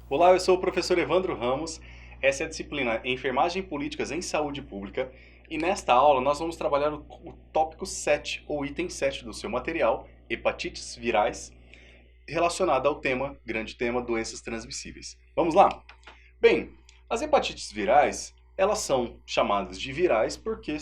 Olá, eu sou o professor Evandro Ramos, essa é a disciplina Enfermagem e Políticas em Saúde Pública e nesta aula nós vamos trabalhar o tópico 7, ou item 7 do seu material, hepatites virais, relacionado ao grande tema, doenças transmissíveis. Vamos lá? Bem, as hepatites virais, elas são chamadas de virais porque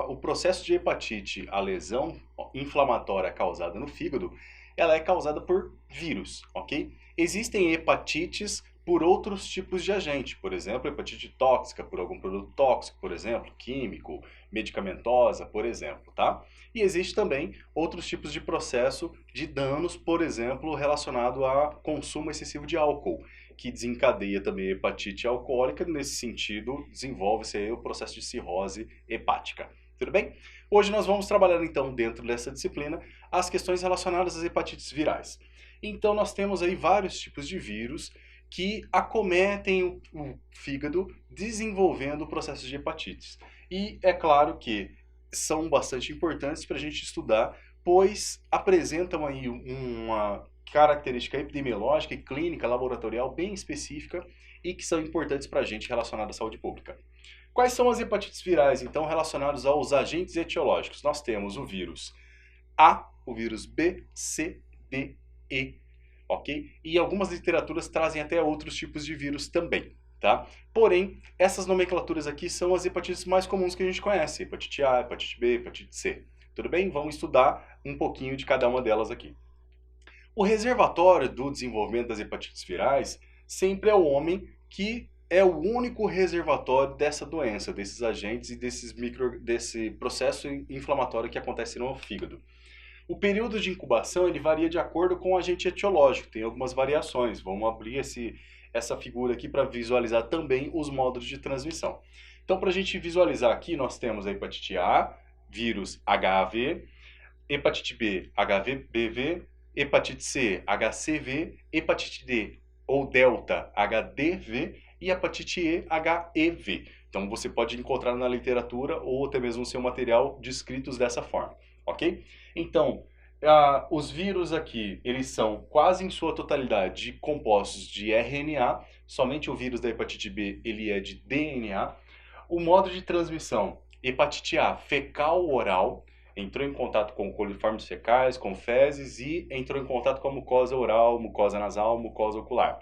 o processo de hepatite, a lesão inflamatória causada no fígado, ela é causada por vírus, ok? Existem hepatites por outros tipos de agente, por exemplo, hepatite tóxica por algum produto tóxico, por exemplo, químico, medicamentosa, por exemplo, tá? E existe também outros tipos de processo de danos, por exemplo, relacionado a consumo excessivo de álcool, que desencadeia também hepatite alcoólica, nesse sentido, desenvolve-se aí o processo de cirrose hepática. Tudo bem? Hoje nós vamos trabalhar então dentro dessa disciplina as questões relacionadas às hepatites virais. Então nós temos aí vários tipos de vírus que acometem o fígado desenvolvendo o processo de hepatites. E é claro que são bastante importantes para a gente estudar, pois apresentam aí uma característica epidemiológica e clínica laboratorial bem específica e que são importantes para a gente relacionada à saúde pública. Quais são as hepatites virais, então, relacionadas aos agentes etiológicos? Nós temos o vírus A, o vírus B, C, D, E, ok? E algumas literaturas trazem até outros tipos de vírus também, tá? Porém, essas nomenclaturas aqui são as hepatites mais comuns que a gente conhece. Hepatite A, hepatite B, hepatite C. Tudo bem? Vamos estudar um pouquinho de cada uma delas aqui. O reservatório do desenvolvimento das hepatites virais sempre é o homem, que é o único reservatório dessa doença, desses agentes e desse processo inflamatório que acontece no fígado. O período de incubação ele varia de acordo com o agente etiológico, tem algumas variações. Vamos abrir essa figura aqui para visualizar também os modos de transmissão. Então, para a gente visualizar aqui, nós temos a hepatite A, vírus HAV, hepatite B, HBV, hepatite C, HCV, hepatite D ou delta, HDV, e hepatite E, HEV. Então você pode encontrar na literatura ou até mesmo no seu material descritos dessa forma, ok? Então, os vírus aqui, eles são quase em sua totalidade compostos de RNA, somente o vírus da hepatite B, ele é de DNA. O modo de transmissão, hepatite A, fecal-oral, entrou em contato com coliformes fecais, com fezes e entrou em contato com a mucosa oral, mucosa nasal, mucosa ocular,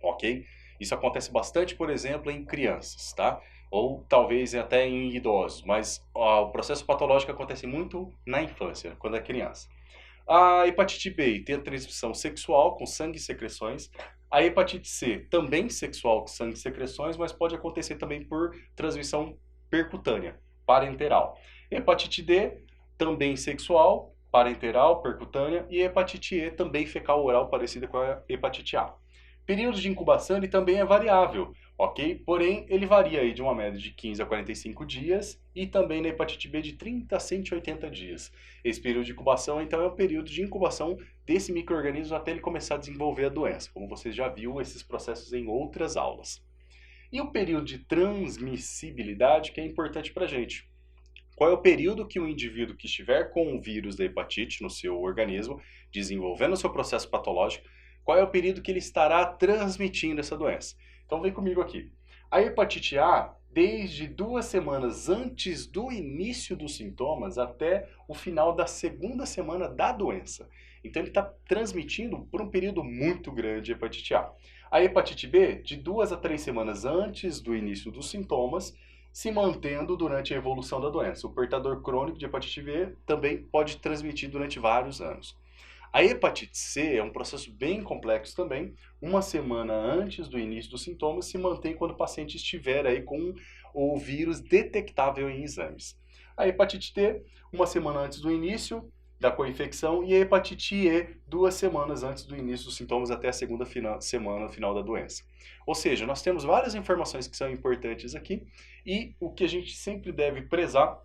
ok? Isso acontece bastante, por exemplo, em crianças, tá? Ou talvez até em idosos, mas o processo patológico acontece muito na infância, quando é criança. A hepatite B tem a transmissão sexual, com sangue e secreções. A hepatite C, também sexual, com sangue e secreções, mas pode acontecer também por transmissão percutânea, parenteral. Hepatite D, também sexual, parenteral, percutânea. E hepatite E, também fecal-oral, parecida com a hepatite A. Período de incubação ele também é variável, ok? Porém, ele varia aí de uma média de 15 a 45 dias e também na hepatite B de 30 a 180 dias. Esse período de incubação, então, é o período de incubação desse micro-organismo até ele começar a desenvolver a doença, como você já viu esses processos em outras aulas. E o período de transmissibilidade, que é importante para a gente. Qual é o período que o indivíduo que estiver com o vírus da hepatite no seu organismo, desenvolvendo o seu processo patológico, qual é o período que ele estará transmitindo essa doença? Então vem comigo aqui. A hepatite A, desde 2 semanas antes do início dos sintomas até o final da 2ª semana da doença. Então ele está transmitindo por um período muito grande a hepatite A. A hepatite B, de 2 a 3 semanas antes do início dos sintomas, se mantendo durante a evolução da doença. O portador crônico de hepatite B também pode transmitir durante vários anos. A hepatite C é um processo bem complexo também. 1 semana antes do início dos sintomas se mantém quando o paciente estiver aí com o vírus detectável em exames. A hepatite T, 1 semana antes do início da co-infecção, e a hepatite E, 2 semanas antes do início dos sintomas até a 2ª semana final da doença. Ou seja, nós temos várias informações que são importantes aqui e o que a gente sempre deve prezar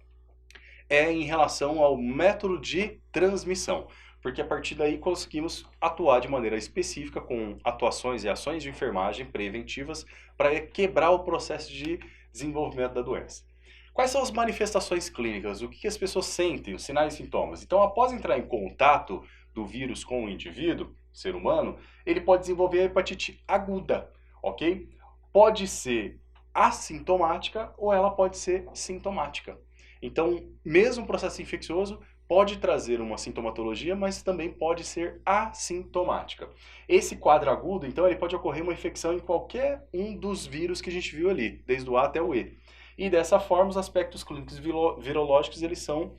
é em relação ao método de transmissão. porque a partir daí conseguimos atuar de maneira específica com atuações e ações de enfermagem preventivas para quebrar o processo de desenvolvimento da doença. Quais são as manifestações clínicas? O que as pessoas sentem, os sinais e sintomas? Então, após entrar em contato do vírus com o indivíduo, ser humano, ele pode desenvolver a hepatite aguda, ok? Pode ser assintomática ou ela pode ser sintomática. Então, mesmo o processo infeccioso pode trazer uma sintomatologia, mas também pode ser assintomática. Esse quadro agudo, então, ele pode ocorrer uma infecção em qualquer um dos vírus que a gente viu ali, desde o A até o E. E dessa forma, os aspectos clínicos virológicos, eles são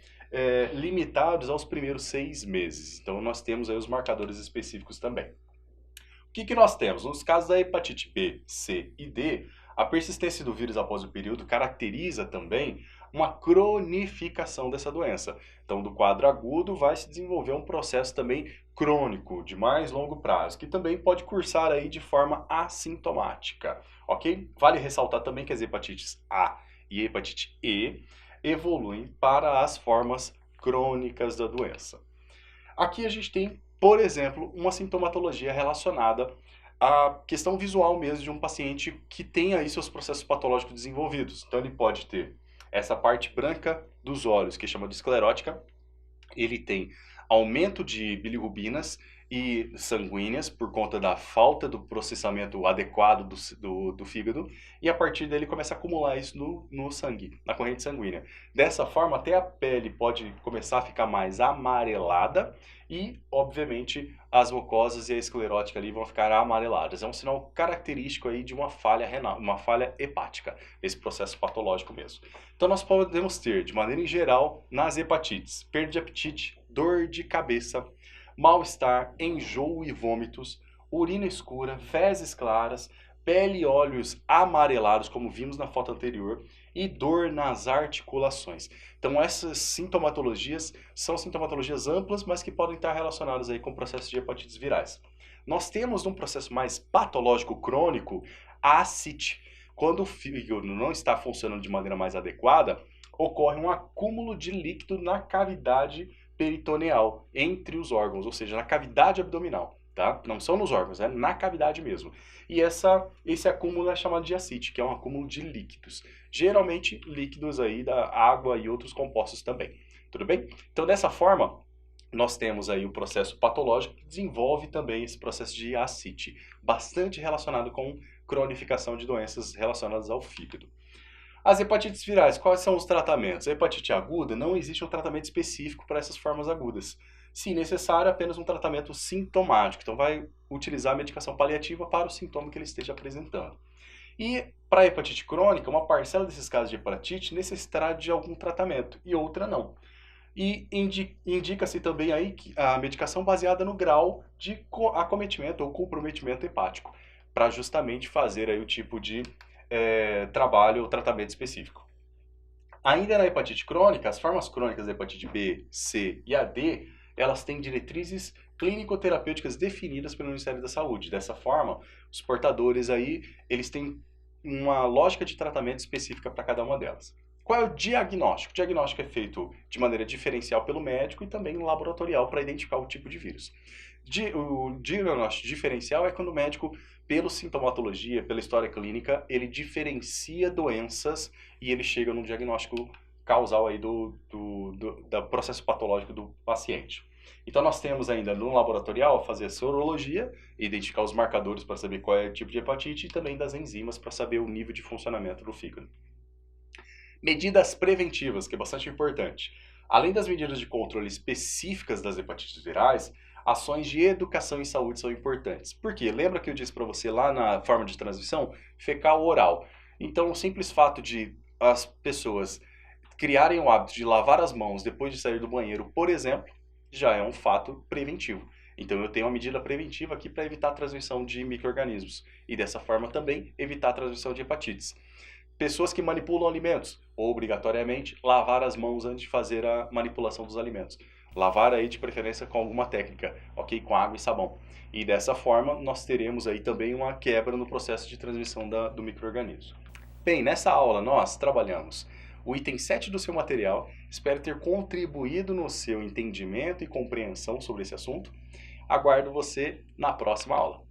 limitados aos primeiros 6 meses. Então, nós temos aí os marcadores específicos também. O que nós temos? Nos casos da hepatite B, C e D, a persistência do vírus após o período caracteriza também uma cronificação dessa doença. Então, do quadro agudo vai se desenvolver um processo também crônico, de mais longo prazo, que também pode cursar aí de forma assintomática, ok? Vale ressaltar também que as hepatites A e hepatite E evoluem para as formas crônicas da doença. Aqui a gente tem, por exemplo, uma sintomatologia relacionada à questão visual mesmo de um paciente que tem aí seus processos patológicos desenvolvidos. Então ele pode ter essa parte branca dos olhos, que chama de esclerótica, ele tem aumento de bilirrubinas e sanguíneas por conta da falta do processamento adequado do fígado, e a partir dele começa a acumular isso no sangue, na corrente sanguínea. Dessa forma, até a pele pode começar a ficar mais amarelada e, obviamente, as mucosas e a esclerótica ali vão ficar amareladas. É um sinal característico aí de uma falha renal, uma falha hepática, esse processo patológico mesmo. Então nós podemos ter, de maneira em geral, nas hepatites, perda de apetite, dor de cabeça, mal-estar, enjoo e vômitos, urina escura, fezes claras, pele e olhos amarelados, como vimos na foto anterior, e dor nas articulações. Então essas sintomatologias são sintomatologias amplas, mas que podem estar relacionadas aí com processos de hepatites virais. Nós temos um processo mais patológico crônico, a ascite. Quando o fígado não está funcionando de maneira mais adequada, ocorre um acúmulo de líquido na cavidade peritoneal, entre os órgãos, ou seja, na cavidade abdominal, tá? Não são nos órgãos, é na cavidade mesmo. E esse acúmulo é chamado de ascite, que é um acúmulo de líquidos. Geralmente líquidos aí da água e outros compostos também. Tudo bem? Então, dessa forma, nós temos aí o processo patológico que desenvolve também esse processo de ascite, bastante relacionado com cronificação de doenças relacionadas ao fígado. As hepatites virais, quais são os tratamentos? A hepatite aguda, não existe um tratamento específico para essas formas agudas. Se necessário, apenas um tratamento sintomático. Então, vai utilizar a medicação paliativa para o sintoma que ele esteja apresentando. E para a hepatite crônica, uma parcela desses casos de hepatite necessitará de algum tratamento e outra não. E indica-se também aí que a medicação baseada no grau de acometimento ou comprometimento hepático, para justamente fazer aí o tipo de trabalho ou tratamento específico. Ainda na hepatite crônica, as formas crônicas da hepatite B, C e AD, elas têm diretrizes clínico-terapêuticas definidas pelo Ministério da Saúde. Dessa forma, os portadores aí, eles têm uma lógica de tratamento específica para cada uma delas. Qual é o diagnóstico? O diagnóstico é feito de maneira diferencial pelo médico e também laboratorial para identificar o tipo de vírus. O diagnóstico diferencial é quando o médico, pela sintomatologia, pela história clínica, ele diferencia doenças e ele chega no diagnóstico causal aí do processo patológico do paciente. Então nós temos ainda no laboratorial fazer a sorologia, identificar os marcadores para saber qual é o tipo de hepatite e também das enzimas para saber o nível de funcionamento do fígado. Medidas preventivas, que é bastante importante. Além das medidas de controle específicas das hepatites virais, ações de educação em saúde são importantes. Por quê? Lembra que eu disse para você lá na forma de transmissão? Fecal oral. Então, o simples fato de as pessoas criarem o hábito de lavar as mãos depois de sair do banheiro, por exemplo, já é um fato preventivo. Então, eu tenho uma medida preventiva aqui para evitar a transmissão de micro-organismos e, dessa forma, também evitar a transmissão de hepatites. Pessoas que manipulam alimentos, obrigatoriamente lavar as mãos antes de fazer a manipulação dos alimentos. Lavar aí de preferência com alguma técnica, ok? Com água e sabão. E dessa forma nós teremos aí também uma quebra no processo de transmissão do micro-organismo. Bem, nessa aula nós trabalhamos o item 7 do seu material. Espero ter contribuído no seu entendimento e compreensão sobre esse assunto. Aguardo você na próxima aula.